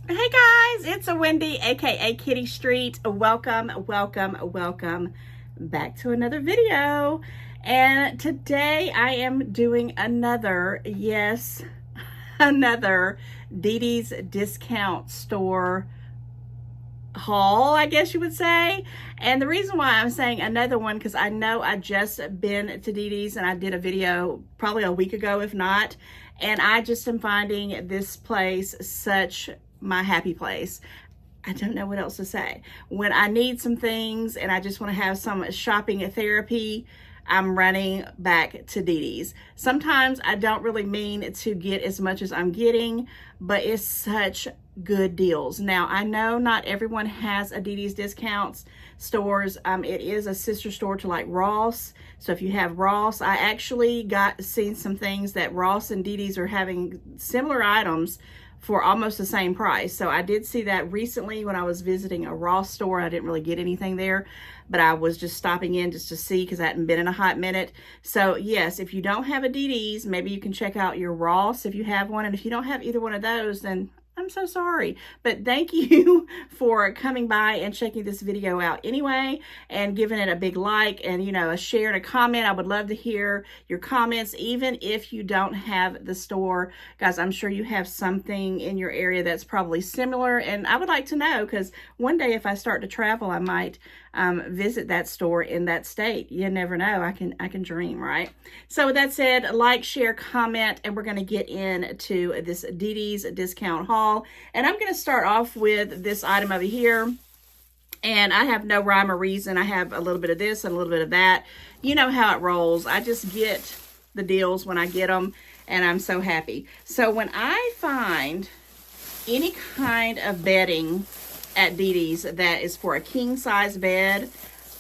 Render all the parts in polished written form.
Hey guys, it's Wendy, aka Kitty Street. Welcome back to another video. And today I am doing another Dee Dee's discount store haul, I guess you would say. And the reason why I'm saying another one, because I know I just been to Dee Dee's and I did a video probably a week ago, if not. And I just am finding this place such my happy place. I don't know what else to say. When I need some things and I just want to have some shopping therapy, I'm running back to Dee Dee's. Sometimes I don't really mean to get as much as I'm getting, but it's such good deals. Now, I know not everyone has a Dee Dee's discounts stores. It is a sister store to like Ross. So if you have Ross, I actually got seen some things that Ross and Dee Dee's are having similar items for almost the same price. So I did see that recently when I was visiting a Ross store. I didn't really get anything there, but I was just stopping in just to see because I hadn't been in a hot minute. So yes, if you don't have a Dee Dee's, maybe you can check out your Ross if you have one. And if you don't have either one of those, then I'm so sorry, but thank you for coming by and checking this video out anyway, and giving it a big like and, you know, a share and a comment. I would love to hear your comments, even if you don't have the store. Guys, I'm sure you have something in your area that's probably similar, and I would like to know, because one day if I start to travel, I might visit that store in that state. You never know. I can dream, right? So with that said, like, share, comment, and we're going to get into this Dee Dee's discount haul. And I'm going to start off with this item over here. And I have no rhyme or reason. I have a little bit of this and a little bit of that. You know how it rolls. I just get the deals when I get them, and I'm so happy. So when I find any kind of bedding at Dee Dee's that is for a king size bed,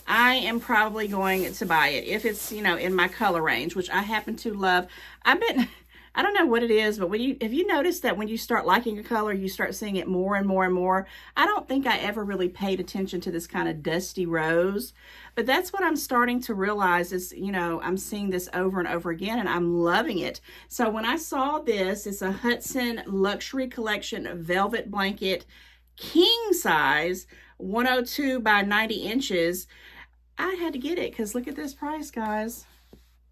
I am probably going to buy it if it's, you know, in my color range, which I happen to love. I don't know what it is, but if you notice that when you start liking a color, you start seeing it more and more and more. I don't think I ever really paid attention to this kind of dusty rose, but that's what I'm starting to realize is, you know, I'm seeing this over and over again, and I'm loving it. So when I saw this, it's a Hudson Luxury Collection velvet blanket, king size, 102 by 90 inches. I had to get it because look at this price, guys.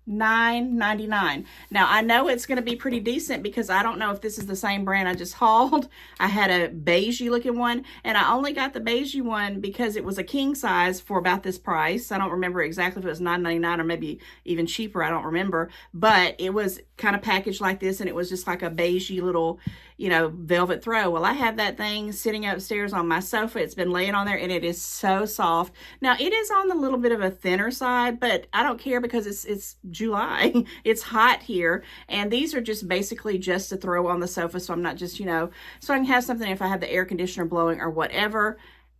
$9.99. Now, I know it's going to be pretty decent because I don't know if this is the same brand I just hauled. I had a beigey looking one, and I only got the beigey one because it was a king size for about this price. I don't remember exactly if it was $9.99 or maybe even cheaper. I don't remember, but it was kind of packaged like this, and it was just like a beigey little, you know, velvet throw. Well, I have that thing sitting upstairs on my sofa. It's been laying on there, and it is so soft. Now, it is on the little bit of a thinner side, but I don't care because it's July. It's hot here, and these are just basically just to throw on the sofa, so I'm not just, you know, so I can have something if I have the air conditioner blowing or whatever.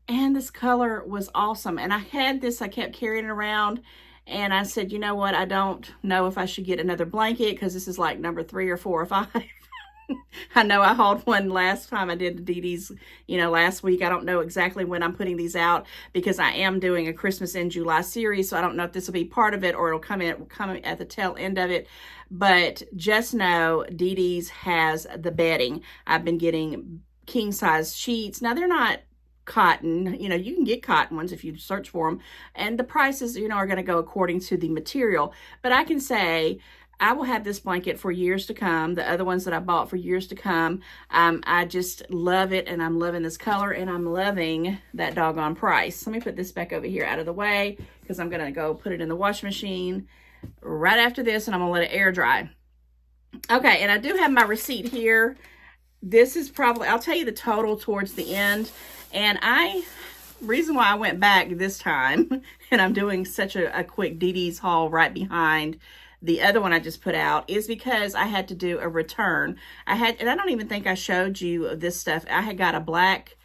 And this color was awesome, and I had this, I kept carrying it around, and I said, you know what, I don't know if I should get another blanket because this is like number 3 or 4 or 5. I know I hauled one last time I did the Dee Dee's, you know, last week. I don't know exactly when I'm putting these out because I am doing a Christmas in July series, so I don't know if this will be part of it or it'll come at the tail end of it. But just know Dee Dee's has the bedding. I've been getting king size sheets. Now, they're not cotton, you know, you can get cotton ones if you search for them, and the prices, you know, are going to go according to the material. But I can say I will have this blanket for years to come. The other ones that I bought for years to come. I just love it, and I'm loving this color, and I'm loving that doggone price. Let me put this back over here out of the way because I'm going to go put it in the washing machine right after this, and I'm going to let it air dry. Okay, and I do have my receipt here. This is probably, I'll tell you the total towards the end. And reason why I went back this time, and I'm doing such a quick Dee Dee's haul right behind the other one I just put out, is because I had to do a return. And I don't even think I showed you this stuff. I had got a black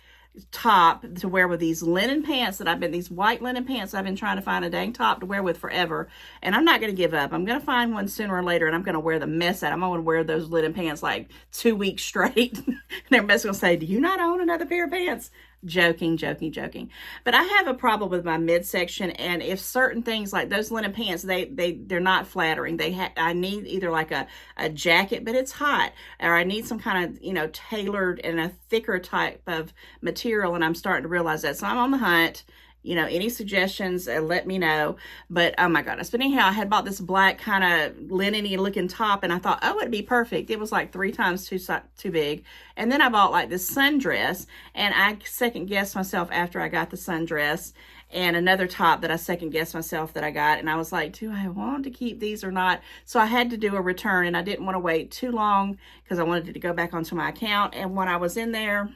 top to wear with these linen pants these white linen pants I've been trying to find a dang top to wear with forever. And I'm not going to give up. I'm going to find one sooner or later, and I'm going to wear the mess out. I'm going to wear those linen pants like 2 weeks straight. And everybody's going to say, do you not own another pair of pants? Joking, joking, joking. But I have a problem with my midsection, and if certain things like those linen pants, they're not flattering. I need either like a jacket, but it's hot, or I need some kind of, you know, tailored and a thicker type of material, and I'm starting to realize that. So I'm on the hunt. You know, any suggestions, let me know. But oh my goodness. But anyhow, I had bought this black kind of linen-y looking top, and I thought, oh, it'd be perfect. It was like 3 times too big. And then I bought like this sundress, and I second guessed myself after I got the sundress, and another top that I second guessed myself that I got. And I was like, do I want to keep these or not? So I had to do a return, and I didn't want to wait too long because I wanted it to go back onto my account. And when I was in there,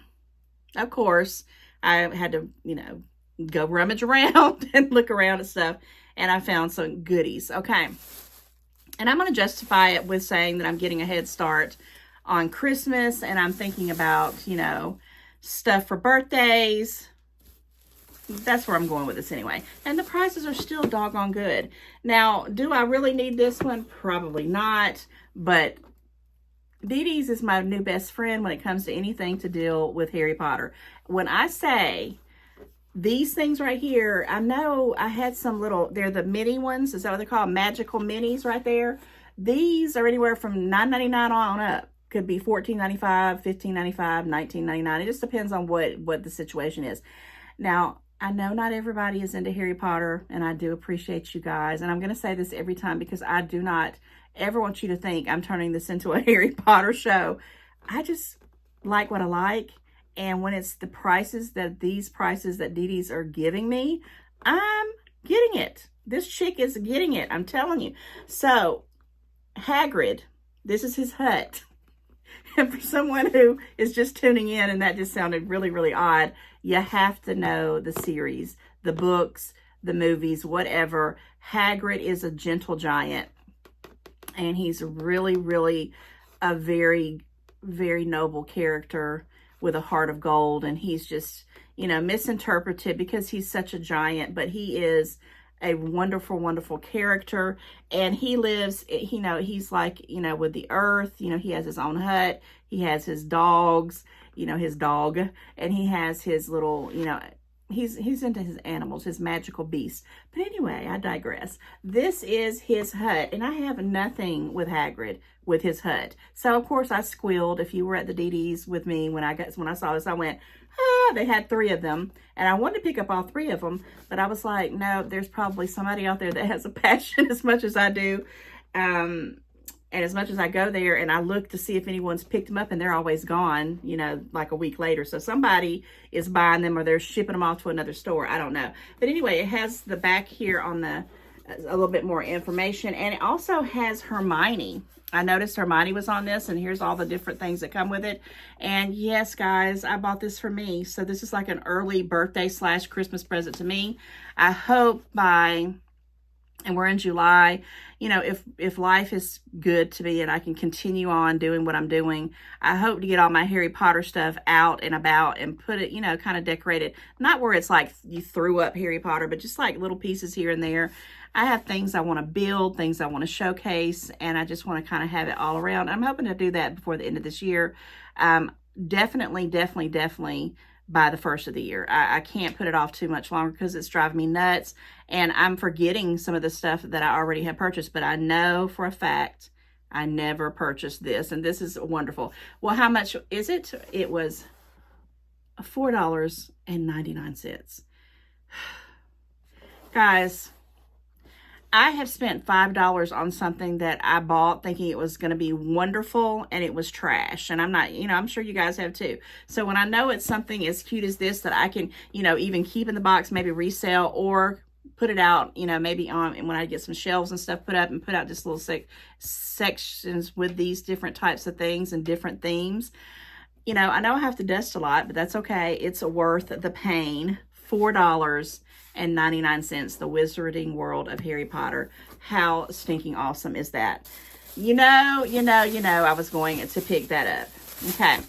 of course, I had to, you know, go rummage around and look around at stuff, and I found some goodies. Okay, and I'm going to justify it with saying that I'm getting a head start on Christmas, and I'm thinking about, you know, stuff for birthdays. That's where I'm going with this anyway. And the prices are still doggone good. Now, do I really need this one? Probably not, but DeDe's is my new best friend when it comes to anything to deal with Harry Potter. When I say these things right here, I know I had some little, they're the mini ones. Is that what they're called? Magical minis right there. These are anywhere from $9.99 on up. Could be $14.95, $15.95, $19.99. It just depends on what the situation is. Now, I know not everybody is into Harry Potter, and I do appreciate you guys. And I'm going to say this every time because I do not ever want you to think I'm turning this into a Harry Potter show. I just like what I like. And when it's the prices that DeDe's are giving me, I'm getting it. This chick is getting it. I'm telling you. So, Hagrid, this is his hut. And for someone who is just tuning in, and that just sounded really, really odd, you have to know the series, the books, the movies, whatever. Hagrid is a gentle giant. And he's really, really a very, very noble character with a heart of gold. And he's just, you know, misinterpreted because he's such a giant, but he is a wonderful, wonderful character. And he lives, you know, he's like, you know, with the earth, you know, he has his own hut, he has his dogs, you know, his dog, and he has his little, you know, he's into his animals, his magical beasts. But anyway, I digress. This is his hut, and I have nothing with Hagrid with his hut. So of course I squealed. If you were at the DeDe's with me when I saw this, I went, ah, they had 3 of them, and I wanted to pick up all 3 of them, but I was like, no, there's probably somebody out there that has a passion as much as I do. And as much as I go there and I look to see if anyone's picked them up, and they're always gone, you know, like a week later. So somebody is buying them, or they're shipping them off to another store. I don't know. But anyway, it has the back here on the, a little bit more information. And it also has Hermione. I noticed Hermione was on this, and here's all the different things that come with it. And yes, guys, I bought this for me. So this is like an early birthday / Christmas present to me. I hope by, and we're in July, you know, if life is good to me and I can continue on doing what I'm doing, I hope to get all my Harry Potter stuff out and about and put it, you know, kind of decorate it. Not where it's like you threw up Harry Potter, but just like little pieces here and there. I have things I want to build, things I want to showcase, and I just want to kind of have it all around. I'm hoping to do that before the end of this year. Definitely by the first of the year. I can't put it off too much longer because it's driving me nuts, and I'm forgetting some of the stuff that I already have purchased, but I know for a fact I never purchased this, and this is wonderful. Well, how much is it? It was $4.99. Guys, I have spent $5 on something that I bought thinking it was going to be wonderful, and it was trash. And I'm not, you know, I'm sure you guys have too. So when I know it's something as cute as this that I can, you know, even keep in the box, maybe resell or put it out, you know, maybe on, and when I get some shelves and stuff put up, and put out just little sections with these different types of things and different themes. You know I have to dust a lot, but that's okay. It's worth the pain. $4.99, the Wizarding World of Harry Potter. How stinking awesome is that? You know, I was going to pick that up. Okay.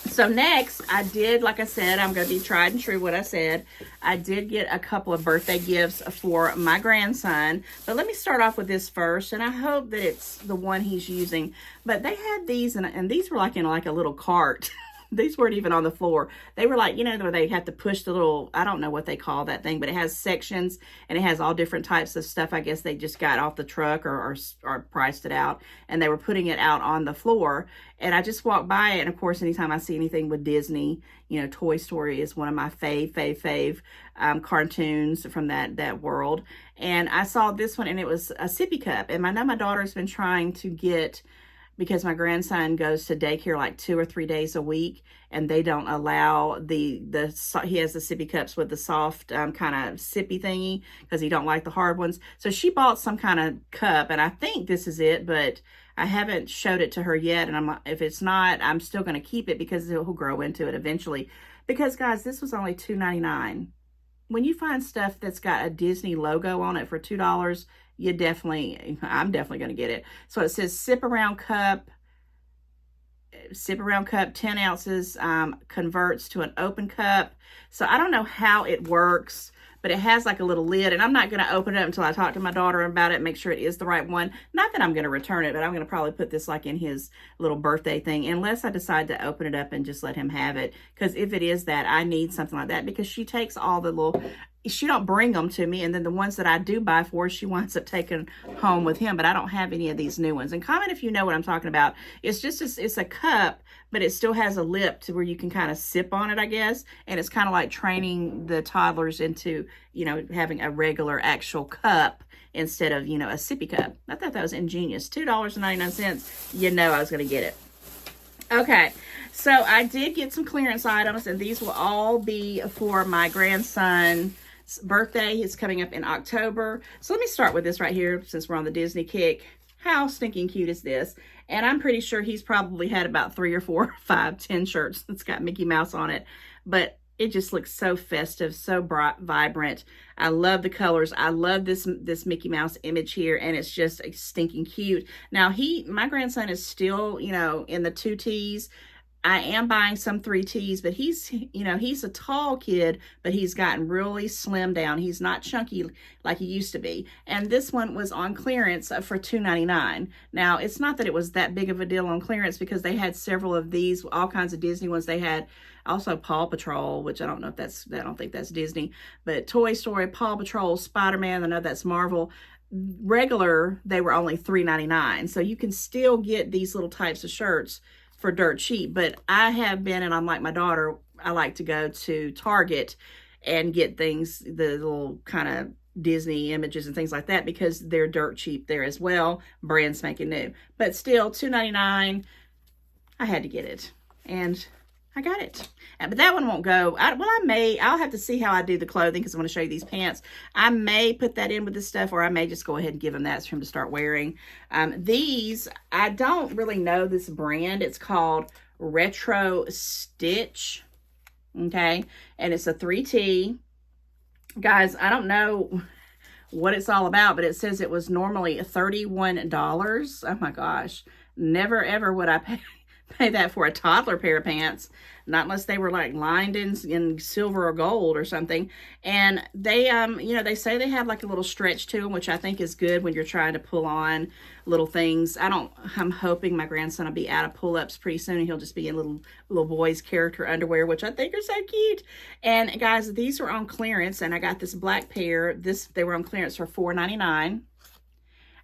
So next, I did, like I said, I'm going to be tried and true what I said. I did get a couple of birthday gifts for my grandson. But let me start off with this first, and I hope that it's the one he's using. But they had these, and these were like in like a little cart. these weren't even on the floor. They were like, you know, where they have to push the little, I don't know what they call that thing, but it has sections and it has all different types of stuff. I guess they just got off the truck or priced it out, and they were putting it out on the floor. And I just walked by it. And of course, anytime I see anything with Disney, you know, Toy Story is one of my fave cartoons from that world. And I saw this one, and it was a sippy cup. And I know my daughter's been trying to get, because my grandson goes to daycare like 2 or 3 days a week, and they don't allow he has the sippy cups with the soft kind of sippy thingy, because he don't like the hard ones. So she bought some kind of cup, and I think this is it, but I haven't showed it to her yet. And if it's not, I'm still going to keep it because he'll grow into it eventually. Because guys, this was only $2.99. When you find stuff that's got a Disney logo on it for $2, I'm definitely going to get it. So it says sip around cup, 10 ounces, converts to an open cup. So I don't know how it works, but it has like a little lid, and I'm not going to open it up until I talk to my daughter about it, make sure it is the right one. Not that I'm going to return it, but I'm going to probably put this like in his little birthday thing, unless I decide to open it up and just let him have it. Because if it is that, I need something like that, because she takes all the little, she don't bring them to me, and then the ones that I do buy for her, she winds up taking home with him. But I don't have any of these new ones. And comment if you know what I'm talking about. It's just it's a cup, but it still has a lip to where you can kind of sip on it, I guess. And it's kind of like training the toddlers into, you know, having a regular actual cup instead of, you know, a sippy cup. I thought that was ingenious. $2.99. You know I was going to get it. Okay, so I did get some clearance items, and these will all be for my grandson's birthday. He's coming up in October. So let me start with this right here, since we're on the Disney kick. How stinking cute is this? And I'm pretty sure he's probably had about 3 or 4 or 5, 10 shirts that's got Mickey Mouse on it. But it just looks so festive, so bright, vibrant. I love the colors. I love this Mickey Mouse image here, and it's just stinking cute. Now, my grandson is still, you know, in the 2Ts. I am buying some 3Ts, but he's, you know, he's a tall kid, but he's gotten really slim down. He's not chunky like he used to be. And this one was on clearance for $2.99. Now, it's not that it was that big of a deal on clearance, because they had several of these, all kinds of Disney ones. They had also Paw Patrol, which I don't know if I don't think that's Disney, but Toy Story, Paw Patrol, Spider-Man, I know that's Marvel. Regular, they were only $3.99. So you can still get these little types of shirts for dirt cheap. But I have been, and I'm like my daughter, I like to go to Target and get things, the little kind of Disney images and things like that, because they're dirt cheap there as well, brand spanking new. But still, $2.99, I had to get it, and I got it. But that one won't go. I'll have to see how I do the clothing, because I want to show you these pants. I may put that in with this stuff, or I may just go ahead and give him that for him to start wearing. These, I don't really know this brand. It's called Retro Stitch. Okay. And it's a 3T. Guys, I don't know what it's all about, but it says it was normally $31. Oh my gosh. Never ever would I pay that for a toddler pair of pants, not unless they were like lined in silver or gold or something. And they, you know, they say they have like a little stretch to them, which I think is good when you're trying to pull on little things. I'm hoping my grandson will be out of pull-ups pretty soon, and he'll just be in little boy's character underwear, which I think are so cute. And guys, these were on clearance, and I got this black pair. They were on clearance for $4.99.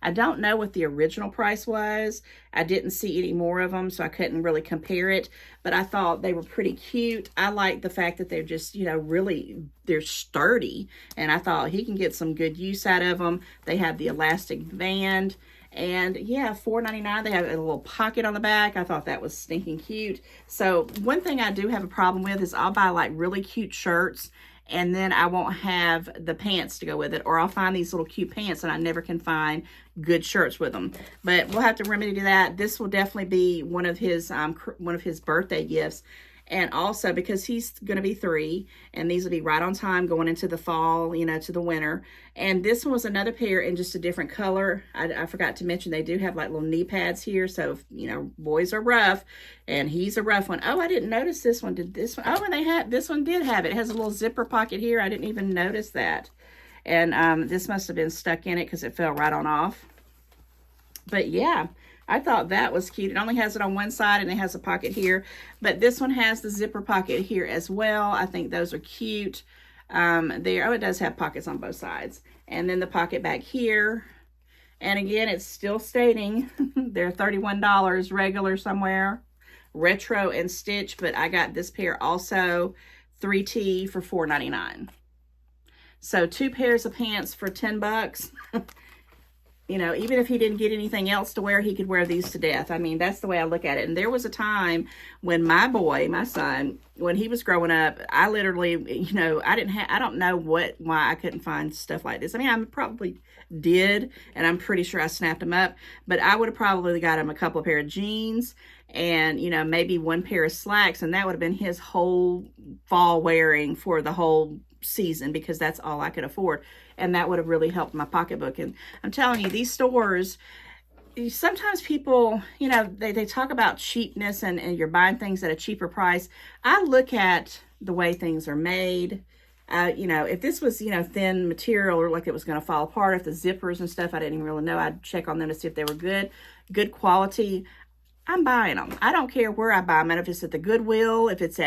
I don't know what the original price was. I didn't see any more of them, so I couldn't really compare it, but I thought they were pretty cute. I like the fact that they're just, you know, really, they're sturdy, and I thought he can get some good use out of them. They have the elastic band, and yeah, $4.99. They have a little pocket on the back. I thought that was stinking cute. So one thing I do have a problem with is I'll buy like really cute shirts, and then I won't have the pants to go with it, or I'll find these little cute pants and I never can find good shirts with them. But we'll have to remedy that. This will definitely be one of his birthday gifts. And also because he's going to be 3, and these will be right on time going into the fall, you know, to the winter. And this one was another pair in just a different color. I forgot to mention they do have like little knee pads here. So, if, you know, boys are rough, and he's a rough one. Oh, I didn't notice this one. Did this one? Oh, and this one did have it. It has a little zipper pocket here. I didn't even notice that. And this must have been stuck in it because it fell right on off. But yeah, I thought that was cute. It only has it on one side and it has a pocket here, but this one has the zipper pocket here as well. I think those are cute. There, oh, it does have pockets on both sides. And then the pocket back here. And again, it's still stating they're $31 regular somewhere, retro and stitch, but I got this pair also 3T for $4.99. So 2 pairs of pants for 10 bucks. You know, even if he didn't get anything else to wear, he could wear these to death. I mean, that's the way I look at it. And there was a time when my boy, my son, when he was growing up, I literally, you know, I don't know why I couldn't find stuff like this. I mean, I probably did, and I'm pretty sure I snapped him up, but I would have probably got him a couple of pair of jeans and, you know, maybe 1 pair of slacks, and that would have been his whole fall wearing for the whole season, because that's all I could afford. And that would have really helped my pocketbook. And I'm telling you, these stores, sometimes people, you know, they talk about cheapness and you're buying things at a cheaper price. I look at the way things are made. You know, if this was, you know, thin material or like it was going to fall apart, if the zippers and stuff, I didn't even really know. I'd check on them to see if they were good quality. I'm buying them. I don't care where I buy them. If it's at the Goodwill, if it's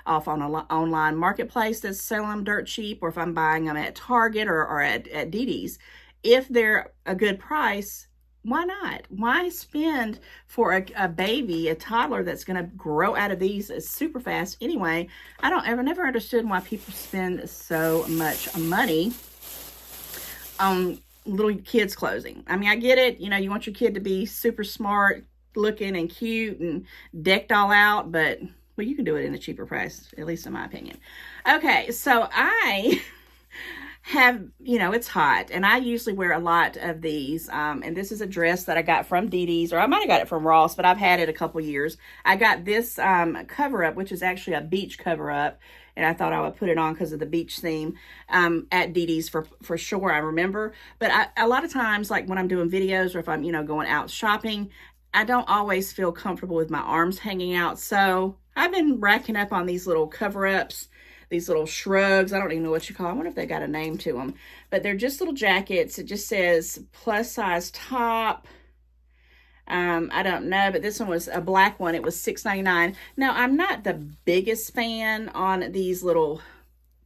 off on an online marketplace that's selling them dirt cheap, or if I'm buying them at Target or at DD's. If they're a good price, why not? Why spend for a baby, a toddler that's going to grow out of these super fast anyway? I've never understood why people spend so much money on little kids' clothing. I mean, I get it. You know, you want your kid to be super smart looking and cute and decked all out, but well, you can do it in a cheaper price, at least in my opinion. Okay, so I have, you know, it's hot, and I usually wear a lot of these, and this is a dress that I got from DD's, or I might have got it from Ross, but I've had it a couple years. I got this cover-up, which is actually a beach cover-up, and I thought I would put it on because of the beach theme at DD's for sure, I remember. But a lot of times, like when I'm doing videos or if I'm, you know, going out shopping, I don't always feel comfortable with my arms hanging out. So I've been racking up on these little cover-ups, these little shrugs. I don't even know what you call them. I wonder if they got a name to them. But they're just little jackets. It just says plus size top. I don't know, but this one was a black one. It was $6.99. Now, I'm not the biggest fan on these little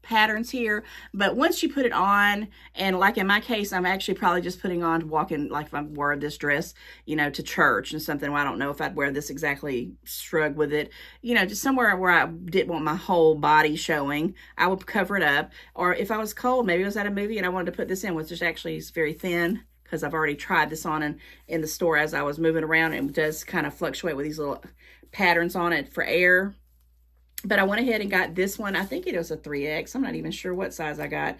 patterns here, but once you put it on, and like in my case, I'm actually probably just putting on to walk in, like if I wore this dress, you know, to church and something. Well, I don't know if I'd wear this exactly shrug with it, you know, just somewhere where I didn't want my whole body showing, I would cover it up. Or if I was cold, maybe I was at a movie and I wanted to put this in, which is actually very thin, because I've already tried this on in the store as I was moving around. It does kind of fluctuate with these little patterns on it for air. But I went ahead and got this one. I think it was a 3X. I'm not even sure what size I got.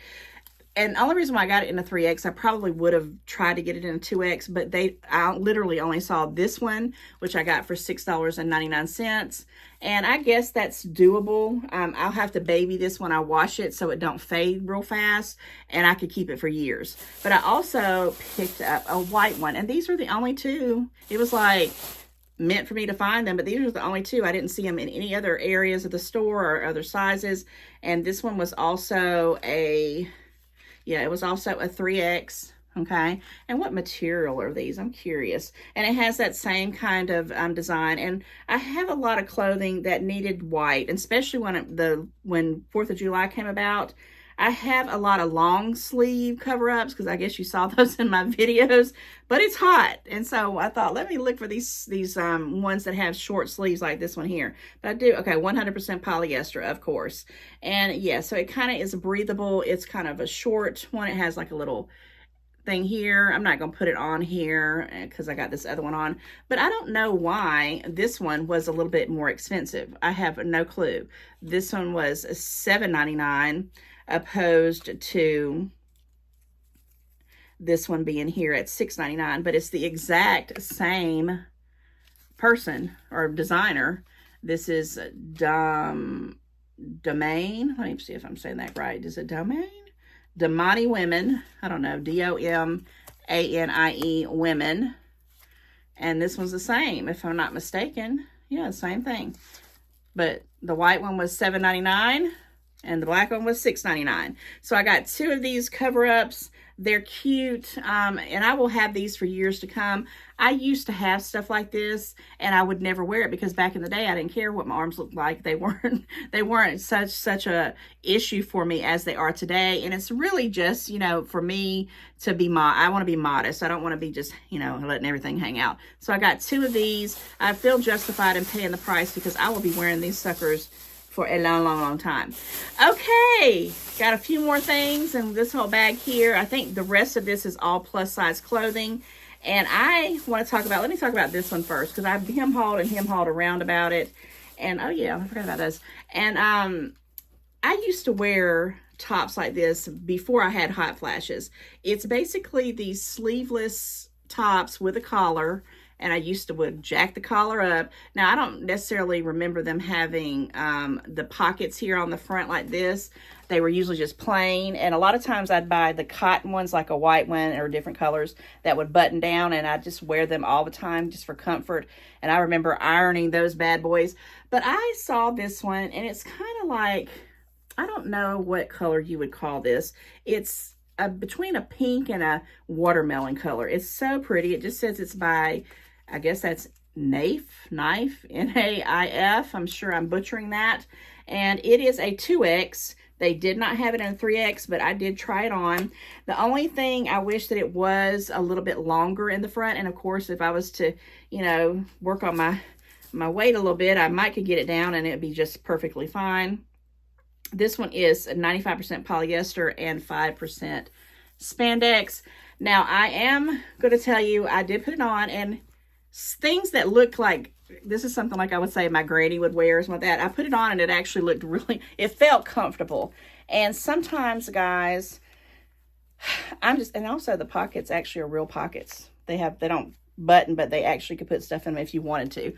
And the only reason why I got it in a 3X, I probably would have tried to get it in a 2X, but I literally only saw this one, which I got for $6.99. And I guess that's doable. I'll have to baby this when I wash it so it don't fade real fast, and I could keep it for years. But I also picked up a white one, and these were the only two. It was like meant for me to find them, but these are the only two. I didn't see them in any other areas of the store or other sizes. And this one was also it was also a 3X. Okay. And what material are these? I'm curious. And it has that same kind of design. And I have a lot of clothing that needed white, and especially when 4th of July came about. I have a lot of long sleeve cover-ups because I guess you saw those in my videos, but it's hot. And so I thought, let me look for these ones that have short sleeves like this one here. But I do, okay, 100% polyester, of course. And yeah, so it kind of is breathable. It's kind of a short one. It has like a little thing here. I'm not going to put it on here because I got this other one on, but I don't know why this one was a little bit more expensive. I have no clue. This one was $7.99 opposed to this one being here at $6.99, but it's the exact same person or designer. This is Domain. Let me see if I'm saying that right. Is it Domain? Domani Women. I don't know. D-O-M-A-N-I-E Women. And this one's the same, if I'm not mistaken. Yeah, same thing. But the white one was $7.99. and the black one was $6.99. So I got 2 of these cover-ups. They're cute, and I will have these for years to come. I used to have stuff like this, and I would never wear it because back in the day, I didn't care what my arms looked like. They weren't such a issue for me as they are today. And it's really just, you know, for me to be I want to be modest. I don't want to be just, you know, letting everything hang out. So I got 2 of these. I feel justified in paying the price because I will be wearing these suckers for a long time. Okay, got a few more things in this whole bag here. I think the rest of this is all plus size clothing. And I want to talk about, let me talk about this one first, because I've hem-hauled around about it. And oh yeah, I forgot about this. And I used to wear tops like this before I had hot flashes. It's basically these sleeveless tops with a collar. And I used to would jack the collar up. Now, I don't necessarily remember them having the pockets here on the front like this. They were usually just plain. And a lot of times I'd buy the cotton ones, like a white one or different colors that would button down. And I just wear them all the time just for comfort. And I remember ironing those bad boys. But I saw this one, and it's kind of like, I don't know what color you would call this. It's between a pink and a watermelon color. It's so pretty. It just says it's by, I guess that's Naif, N-A-I-F. I'm sure I'm butchering that. And it is a 2X. They did not have it in a 3X, but I did try it on. The only thing I wish that it was a little bit longer in the front. And of course, if I was to, you know, work on my weight a little bit, I might could get it down and it'd be just perfectly fine. This one is 95% polyester and 5% spandex. Now, I am going to tell you, I did put it on, and things that look like, this is something like I would say my granny would wear or something like that. I put it on and it actually looked really, it felt comfortable. And sometimes, guys, and also the pockets actually are real pockets. They don't button, but they actually could put stuff in them if you wanted to.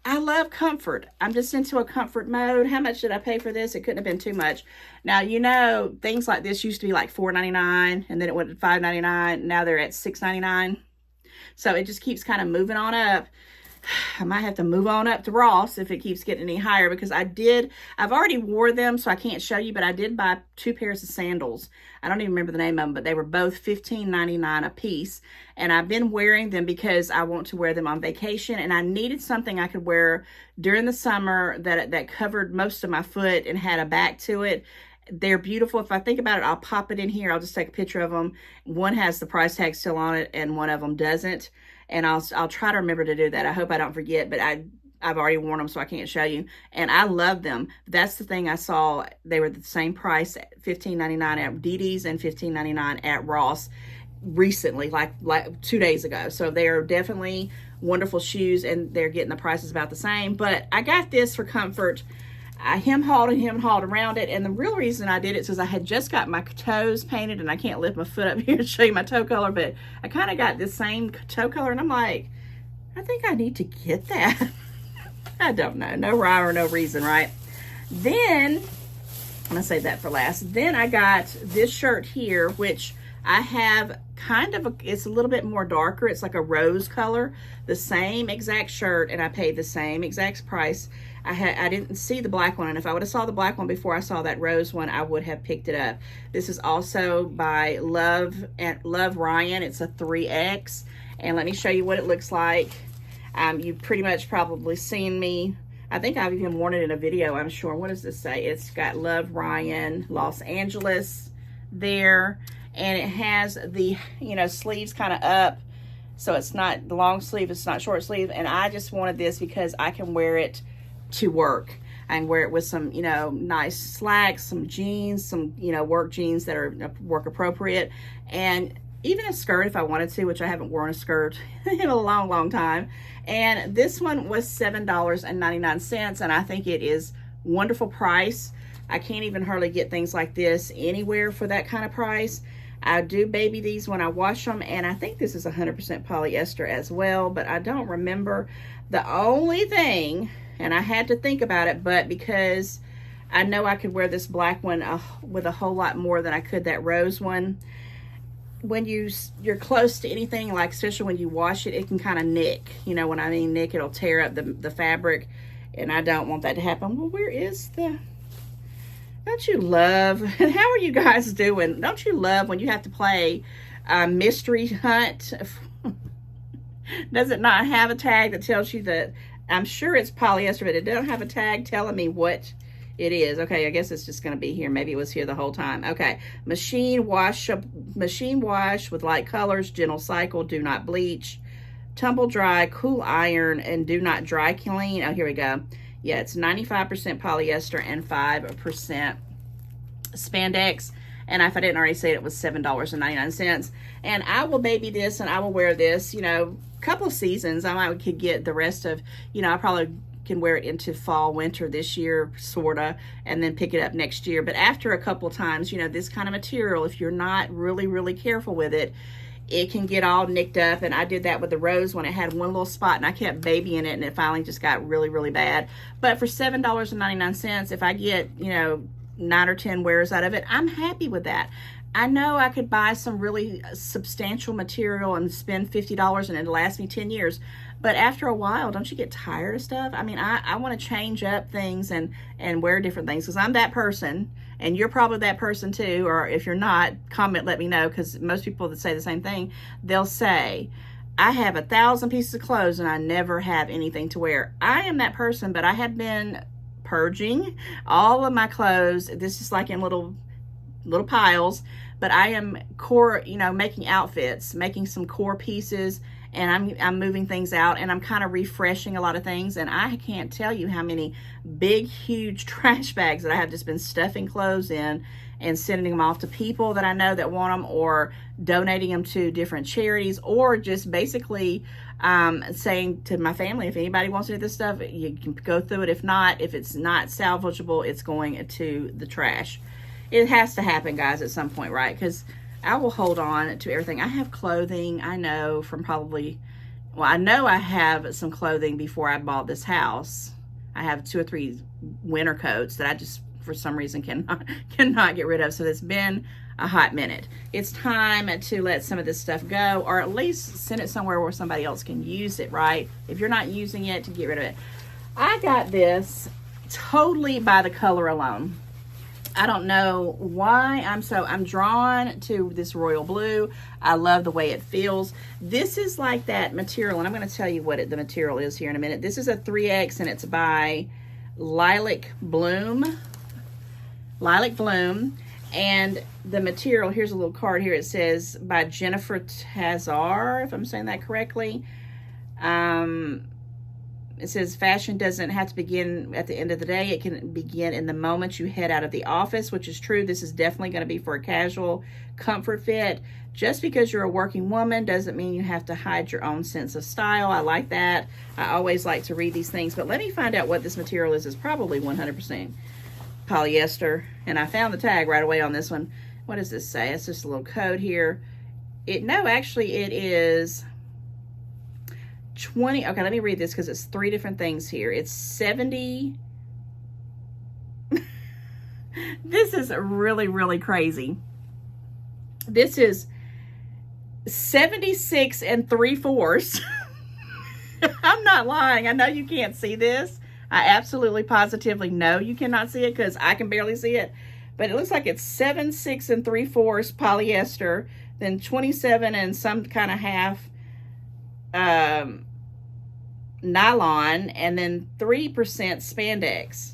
I love comfort. I'm just into a comfort mode. How much did I pay for this? It couldn't have been too much. Now, you know, things like this used to be like $4.99, and then it went to $5.99. Now they're at $6.99. So it just keeps kind of moving on up. I might have to move on up to Ross if it keeps getting any higher, because I've already wore them, so I can't show you, but I did buy 2 pairs of sandals. I don't even remember the name of them, but they were both $15.99 a piece. And I've been wearing them because I want to wear them on vacation, and I needed something I could wear during the summer that covered most of my foot and had a back to it. They're beautiful. If I think about it, I'll pop it in here. I'll just take a picture of them. One has the price tag still on it, and one of them doesn't. And I'll try to remember to do that. I hope I don't forget, but I've already worn them, so I can't show you. And I love them. That's the thing I saw. They were the same price, $15.99 at DD's and $15.99 at Ross recently, like 2 days ago. So they are definitely wonderful shoes, and they're getting the prices about the same. But I got this for comfort. I hem-hauled around it, and the real reason I did it is because I had just got my toes painted, and I can't lift my foot up here to show you my toe color, but I kind of got this same toe color, and I'm like, I think I need to get that. I don't know, no rhyme or no reason, right? Then, I'm gonna save that for last. Then I got this shirt here, which I have kind of, it's a little bit more darker. It's like a rose color, the same exact shirt, and I paid the same exact price. I didn't see the black one, and if I would have saw the black one before I saw that rose one, I would have picked it up. This is also by Love Ryan. It's a 3X, and let me show you what it looks like. You've pretty much probably seen me. I think I've even worn it in a video, I'm sure. What does this say? It's got Love Ryan, Los Angeles there, and it has the, you know, sleeves kind of up, so it's not the long sleeve, it's not short sleeve, and I just wanted this because I can wear it to work. I can wear it with some, you know, nice slacks, some jeans, some, you know, work jeans that are work appropriate, and even a skirt if I wanted to, which I haven't worn a skirt in a long time. And this one was $7.99, and I think it is wonderful price. I can't even hardly get things like this anywhere for that kind of price. I do baby these when I wash them, and I think this is 100% polyester as well, but I don't remember. The only thing, and I had to think about it, but because I know I could wear this black one with a whole lot more than I could that rose one, when you're close to anything, like especially when you wash it, it can kind of nick. You know when I mean nick, it'll tear up the fabric, and I don't want that to happen. Well, where is the, Don't you love, and how are you guys doing? Don't you love when you have to play mystery hunt? Does it not have a tag that tells you that, I'm sure it's polyester, but it doesn't have a tag telling me what it is. Okay, I guess it's just going to be here. Maybe it was here the whole time. Okay, machine wash with light colors, gentle cycle, do not bleach, tumble dry, cool iron, and do not dry clean. Oh, here we go. Yeah, it's 95% polyester and 5% spandex. And if I didn't already say it, it was $7.99. And I will baby this and I will wear this, you know, a couple of seasons. Could get the rest of, you know, I probably can wear it into fall, winter this year, sorta, and then pick it up next year. But after a couple of times, you know, this kind of material, if you're not really, really careful with it, it can get all nicked up. And I did that with the rose when it had one little spot and I kept babying it and it finally just got really, really bad. But for $7.99, if I get, you know, 9 or 10 wears out of it, I'm happy with that. I know I could buy some really substantial material and spend $50 and it'll last me 10 years. But after a while, don't you get tired of stuff? I mean, I want to change up things and wear different things because I'm that person. And you're probably that person too, or if you're not, comment, let me know, because most people that say the same thing, they'll say, I have 1,000 pieces of clothes and I never have anything to wear. I am that person, but I have been purging all of my clothes. This is like in little piles, but I am making outfits, making some core pieces, and I'm moving things out, and I'm kind of refreshing a lot of things. And I can't tell you how many big, huge trash bags that I have just been stuffing clothes in and sending them off to people that I know that want them, or donating them to different charities, or just basically saying to my family, if anybody wants any of this stuff, you can go through it. If not, if it's not salvageable, it's going to the trash. It has to happen, guys, at some point, right? Because I will hold on to everything. I have clothing, I know, from I know I have some clothing before I bought this house. I have 2 or 3 winter coats that I just, for some reason, cannot get rid of. So it's been a hot minute. It's time to let some of this stuff go, or at least send it somewhere where somebody else can use it, right? If you're not using it, to get rid of it. I got this totally by the color alone. I don't know why I'm drawn to this royal blue. I love the way it feels. This is like that material, and I'm going to tell you what the material is here in a minute. This is a 3X, and it's by Lilac Bloom. And the material, here's a little card here. It says by Jennifer Tazar, if I'm saying that correctly. It says fashion doesn't have to begin at the end of the day. It can begin in the moment you head out of the office, which is true. This is definitely going to be for a casual comfort fit. Just because you're a working woman doesn't mean you have to hide your own sense of style. I like that. I always like to read these things, but let me find out what this material is. It's probably 100% polyester, and I found the tag right away on this one. What does this say? It's just a little code here. Actually it is 20. Okay, let me read this because it's 3 different things here. It's 70. This is really, really crazy. This is 76 3/4. I'm not lying. I know you can't see this. I absolutely positively know you cannot see it because I can barely see it. But it looks like it's 76 3/4 polyester, then 27 and some kind of half nylon, and then 3% spandex.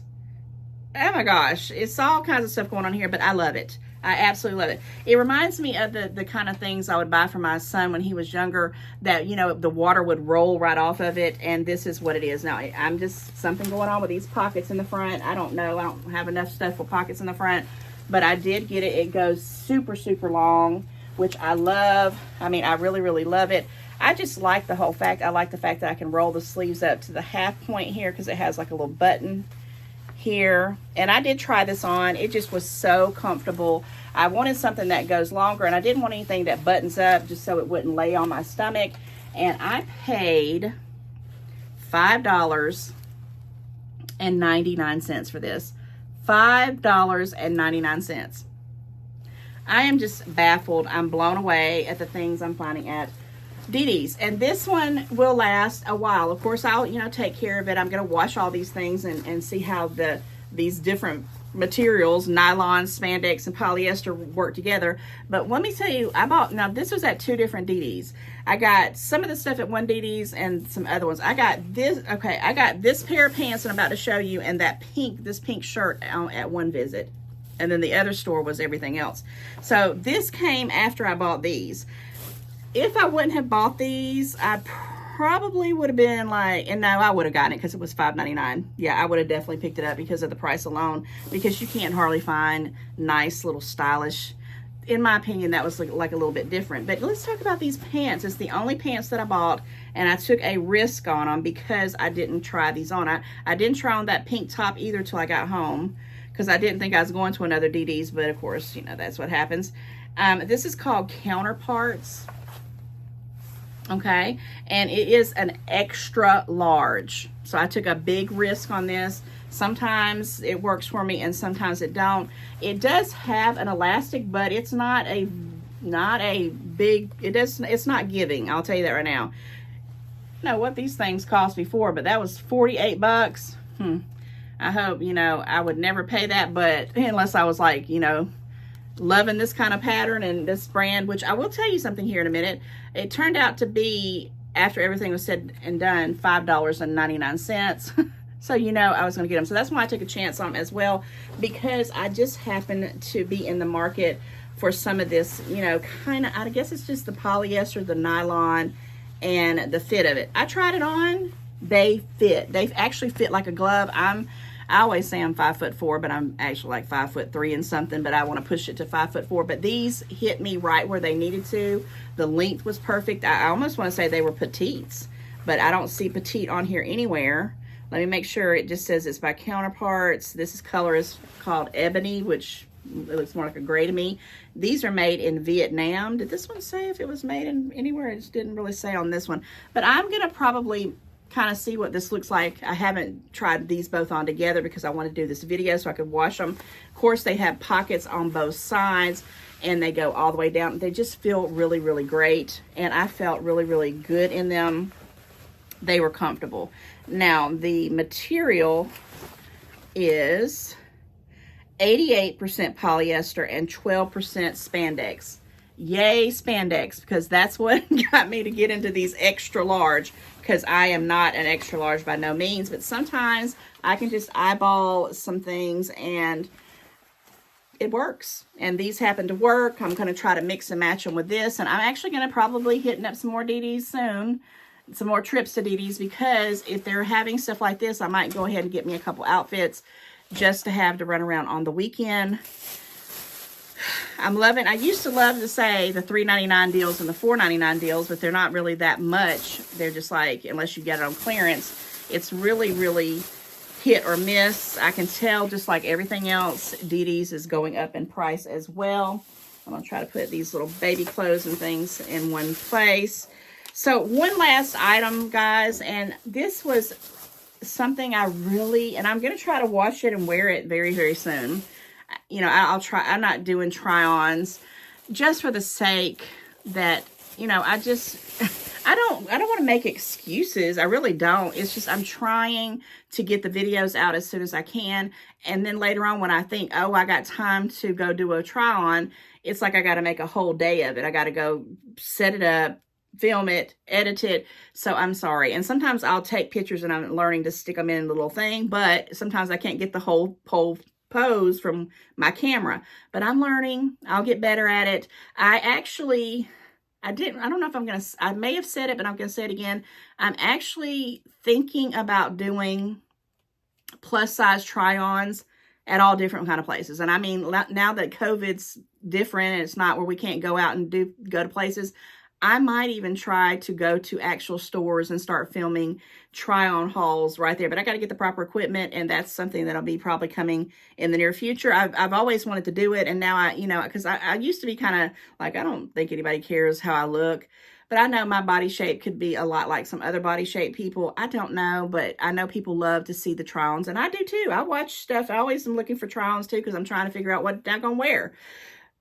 Oh my gosh, it's all kinds of stuff going on here, but I love it. I absolutely love it. It reminds me of the kind of things I would buy for my son when he was younger, that, you know, the water would roll right off of it, and this is what it is. Now, I'm just, something going on with these pockets in the front. I don't know. I don't have enough stuff for pockets in the front, but I did get it. It goes super, super long, which I love. I mean, I really, really love it. I just like the whole fact. I like the fact that I can roll the sleeves up to the half point here because it has like a little button here. And I did try this on. It just was so comfortable. I wanted something that goes longer, and I didn't want anything that buttons up just so it wouldn't lay on my stomach. And I paid $5.99 for this. $5.99. I am just baffled. I'm blown away at the things I'm finding at DD's. And this one will last a while. Of course, I'll, take care of it. I'm going to wash all these things and see how these different materials, nylon, spandex, and polyester work together. But let me tell you, I bought, now this was at 2 different DDs. I got some of the stuff at one DD's and some other ones. I got this, okay, I got this pair of pants I'm about to show you, and that this pink shirt at one visit. And then the other store was everything else. So this came after I bought these. If I wouldn't have bought these, I probably would have been like, and no, I would have gotten it because it was $5.99. Yeah, I would have definitely picked it up because of the price alone, because you can't hardly find nice little stylish. In my opinion, that was like a little bit different. But let's talk about these pants. It's the only pants that I bought, and I took a risk on them because I didn't try these on. I didn't try on that pink top either till I got home, because I didn't think I was going to another DD's, but of course, you know, that's what happens. This is called Counterparts. Okay, and it is an extra large. So I took a big risk on this. Sometimes it works for me and sometimes it don't. It does have an elastic, but it's not a big, it's not giving. I'll tell you that right now. I know what these things cost before, but that was 48 bucks. I hope, you know, I would never pay that, but unless I was like, you know, loving this kind of pattern and this brand, which I will tell you something here in a minute. It turned out to be, after everything was said and done, $5.99. So, you know, I was going to get them. So that's why I took a chance on them as well, because I just happened to be in the market for some of this, you know, kind of, I guess it's just the polyester, the nylon, and the fit of it. I tried it on. They fit. They actually fit like a glove. I always say I'm 5'4", but I'm actually like 5'3" and something, but I want to push it to 5'4". But these hit me right where they needed to. The length was perfect. I almost want to say they were petites, but I don't see petite on here anywhere. Let me make sure. It just says it's by Counterparts. This color is called Ebony, which it looks more like a gray to me. These are made in Vietnam. Did this one say if it was made in anywhere? It just didn't really say on this one. But I'm going to probably kind of see what this looks like. I haven't tried these both on together because I want to do this video so I could wash them. Of course, they have pockets on both sides and they go all the way down. They just feel really, really great, and I felt really, really good in them. They were comfortable. Now, the material is 88% polyester and 12% spandex. Yay, spandex, because that's what got me to get into these extra large, because I am not an extra large by no means, but sometimes I can just eyeball some things and it works. And these happen to work. I'm going to try to mix and match them with this, and I'm actually going to probably hitting up some more DD's soon, some more trips to DD's, because if they're having stuff like this, I might go ahead and get me a couple outfits just to have to run around on the weekend. I'm loving, I used to love to say the $3.99 deals and the $4.99 deals, but they're not really that much. They're just like, unless you get it on clearance, it's really, really hit or miss. I can tell, just like everything else, DD's is going up in price as well. I'm going to try to put these little baby clothes and things in one place. So one last item, guys, and this was something I really, and I'm going to try to wash it and wear it very, very soon. You know, I'll try. I'm not doing try-ons just for the sake that, you know, I don't want to make excuses. I really don't. It's just I'm trying to get the videos out as soon as I can. And then later on when I think, oh, I got time to go do a try-on, it's like I got to make a whole day of it. I got to go set it up, film it, edit it. So I'm sorry. And sometimes I'll take pictures and I'm learning to stick them in the little thing, but sometimes I can't get the whole pose from my camera, but I'm learning. I'll get better at it. I don't know if I'm going to, I may have said it, but I'm going to say it again. I'm actually thinking about doing plus size try-ons at all different kind of places. And I mean, now that COVID's different and it's not where we can't go out and go to places, I might even try to go to actual stores and start filming try-on hauls right there. But I got to get the proper equipment, and that's something that'll be probably coming in the near future. I've always wanted to do it, and now you know, because I used to be kind of like, I don't think anybody cares how I look. But I know my body shape could be a lot like some other body shape people. I don't know, but I know people love to see the try-ons, and I do too. I watch stuff. I always am looking for try-ons too, because I'm trying to figure out what I'm going to wear.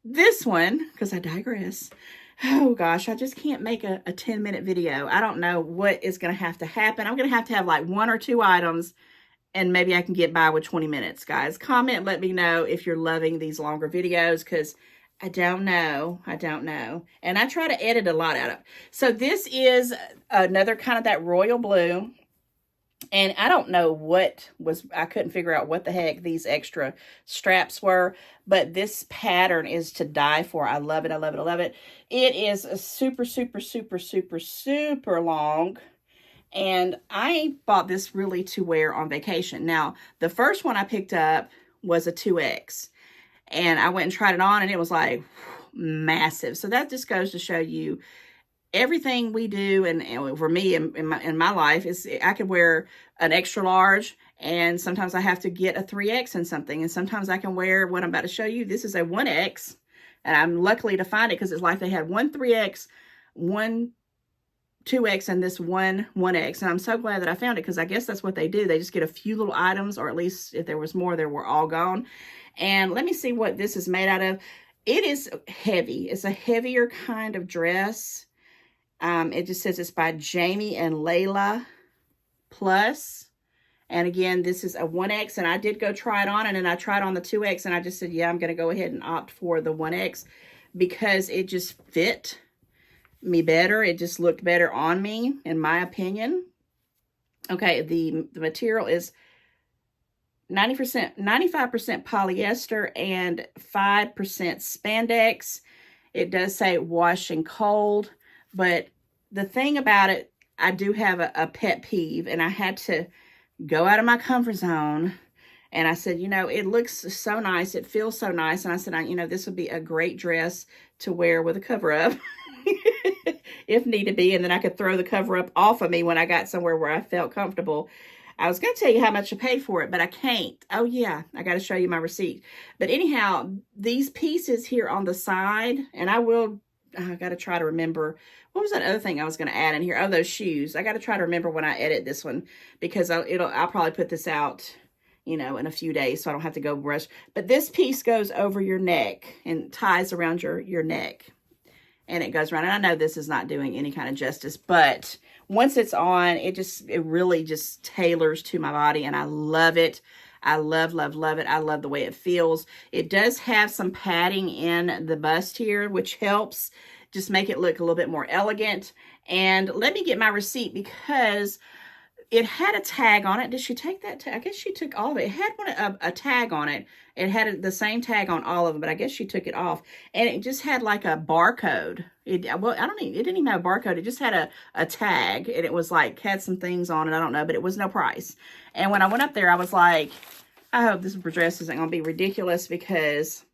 This one, because I digress. Oh gosh, I just can't make a 10-minute video. I don't know what is going to have to happen. I'm going to have like 1 or 2 items and maybe I can get by with 20 minutes, guys. Comment, let me know if you're loving these longer videos, because I don't know. I don't know. And I try to edit a lot out of it. So this is another kind of that royal blue. And I don't know what was, I couldn't figure out what the heck these extra straps were, but this pattern is to die for. I love it. I love it. I love it. It is a super, super, super, super, super long. And I bought this really to wear on vacation. Now, the first one I picked up was a 2X. And I went and tried it on, and it was like massive. So that just goes to show you everything we do, and for me in my life, is I could wear an extra large, and sometimes I have to get a 3X in something, and sometimes I can wear what I'm about to show you. This is a 1X, and I'm lucky to find it because it's like they had one 3X, one 2X, and this one 1X, and I'm so glad that I found it, because I guess that's what they do. They just get a few little items, or at least if there was more, they were all gone. And let me see what this is made out of. It is heavy. It's a heavier kind of dress. It just says it's by Jamie and Layla Plus. And again, this is a 1X, and I did go try it on, and then I tried on the 2X, and I just said, yeah, I'm going to go ahead and opt for the 1X because it just fit me better. It just looked better on me, in my opinion. Okay, the material is 95% polyester and 5% spandex. It does say wash and cold, but the thing about it, I do have a pet peeve, and I had to go out of my comfort zone. And I said, you know, it looks so nice. It feels so nice. And I said, you know, this would be a great dress to wear with a cover up if need be. And then I could throw the cover up off of me when I got somewhere where I felt comfortable. I was going to tell you how much I paid for it, but I can't. Oh, yeah, I got to show you my receipt. But anyhow, these pieces here on the side, and I got to try to remember, what was that other thing I was going to add in here? Oh, those shoes. I got to try to remember when I edit this one, because I'll probably put this out, you know, in a few days, so I don't have to go rush. But this piece goes over your neck and ties around your neck, and it goes around. And I know this is not doing any kind of justice, but once it's on, it really just tailors to my body, and I love it. I love, love, love it. I love the way it feels. It does have some padding in the bust here, which helps just make it look a little bit more elegant. And let me get my receipt, because it had a tag on it. Did she take that tag? I guess she took all of it. It had a tag on it. It had the same tag on all of them, but I guess she took it off. And it just had like a barcode. It didn't even have a barcode. It just had a tag, and it was like, had some things on it. I don't know, but it was no price. And when I went up there, I was like, I hope this dress isn't going to be ridiculous, because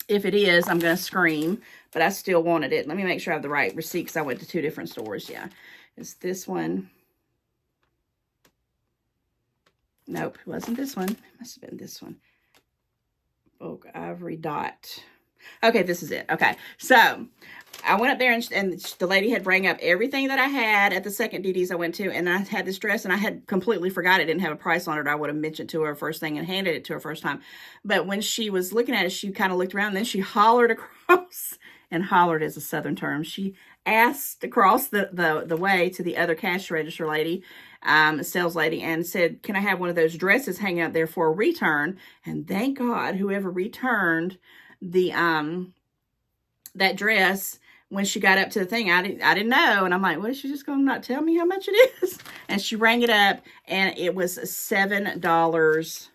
if it is, I'm going to scream, but I still wanted it. Let me make sure I have the right receipt, because I went to 2 different stores. Yeah, it's this one. Nope, it wasn't this one. It must have been this one. Oak Ivory Dot. Okay, this is it. Okay, so I went up there, and the lady had bring up everything that I had at the second DD's I went to, and I had this dress, and I had completely forgot it didn't have a price on it. I would have mentioned to her first thing and handed it to her first time. But when she was looking at it, she kind of looked around, and then she hollered across, and hollered is a Southern term. She asked across the way to the other cash register lady, sales lady, and said, can I have one of those dresses hanging out there for a return? And thank God, whoever returned the that dress, when she got up to the thing, I didn't know, and I'm like, well, she's just gonna not tell me how much it is. And she rang it up, and it was $7.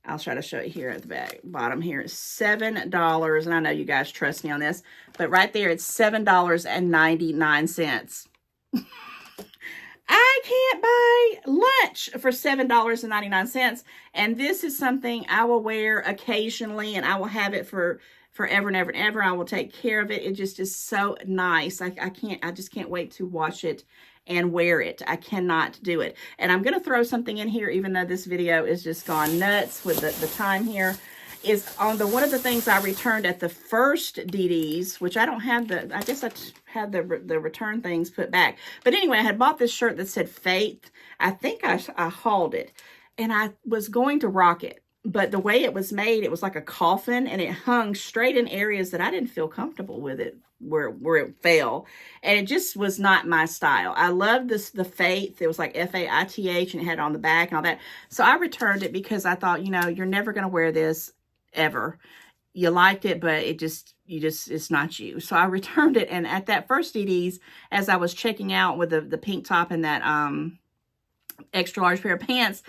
I'll try to show you here at the bottom here. It's $7, and I know you guys trust me on this, but right there, it's $7.99. I can't buy lunch for $7.99, and this is something I will wear occasionally, and I will have it for forever and ever and ever. I will take care of it. It just is so nice. I just can't wait to wash it and wear it. I cannot do it. And I'm going to throw something in here, even though this video is just gone nuts with the time here, is on one of the things I returned at the first DD's, which I don't have I guess I had the return things put back. But anyway, I had bought this shirt that said Faith. I think I hauled it, and I was going to rock it. but the way it was made, it was like a coffin, and it hung straight in areas that I didn't feel comfortable with it, where it fell. And it just was not my style. I loved the Faith. It was like Faith, and it had it on the back and all that. So I returned it because I thought, you know, you're never going to wear this ever. You liked it, but it's not you. So I returned it. And at that first DD's, as I was checking out with the pink top and that extra large pair of pants,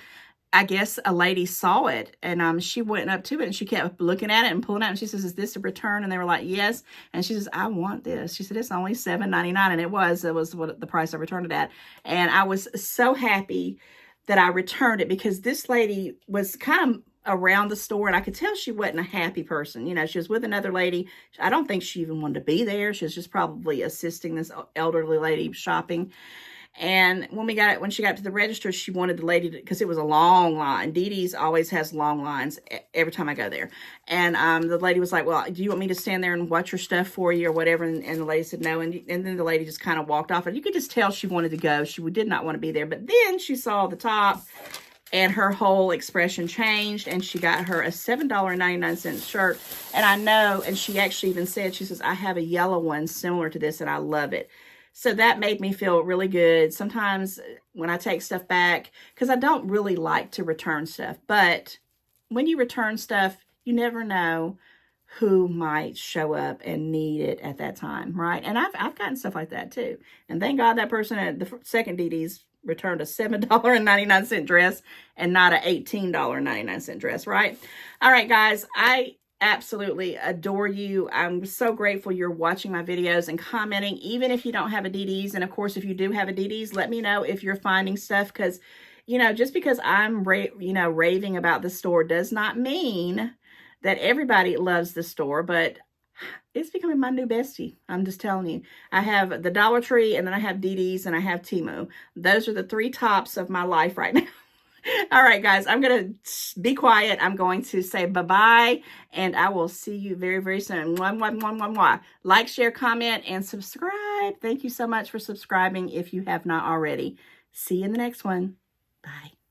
I guess a lady saw it, and she went up to it, and she kept looking at it and pulling out, and she says, "Is this a return?" And they were like, "Yes." And she says, "I want this." She said, "It's only $7.99, and it was what the price I returned it at. And I was so happy that I returned it, because this lady was kind of around the store, and I could tell she wasn't a happy person. You know, she was with another lady. I don't think she even wanted to be there. She was just probably assisting this elderly lady shopping. And when she got to the register, she wanted the lady to, because it was a long line. DD's always has long lines every time I go there. And the lady was like, "Well, do you want me to stand there and watch your stuff for you or whatever?" And the lady said no. And then the lady just kind of walked off. And you could just tell she wanted to go. She did not want to be there. But then she saw the top, and her whole expression changed, and she got her a $7.99 shirt. And I know, and she actually even said, she says, "I have a yellow one similar to this, and I love it." So that made me feel really good. Sometimes when I take stuff back, because I don't really like to return stuff, but when you return stuff, you never know who might show up and need it at that time, right? And I've gotten stuff like that too. And thank God that person at the second DD's returned a $7.99 dress and not an $18.99 dress, right? All right, guys, I absolutely adore you. I'm so grateful you're watching my videos and commenting, even if you don't have a DD's. And of course, if you do have a DD's, let me know if you're finding stuff, because, you know, just because I'm raving about the store does not mean that everybody loves the store, but it's becoming my new bestie. I'm just telling you. I have the Dollar Tree, and then I have DD's, and I have Temu. Those are the three tops of my life right now. All right, guys, I'm going to be quiet. I'm going to say bye-bye, and I will see you very, very soon. Mwah, mwah, mwah, mwah, mwah. Like, share, comment, and subscribe. Thank you so much for subscribing if you have not already. See you in the next one. Bye.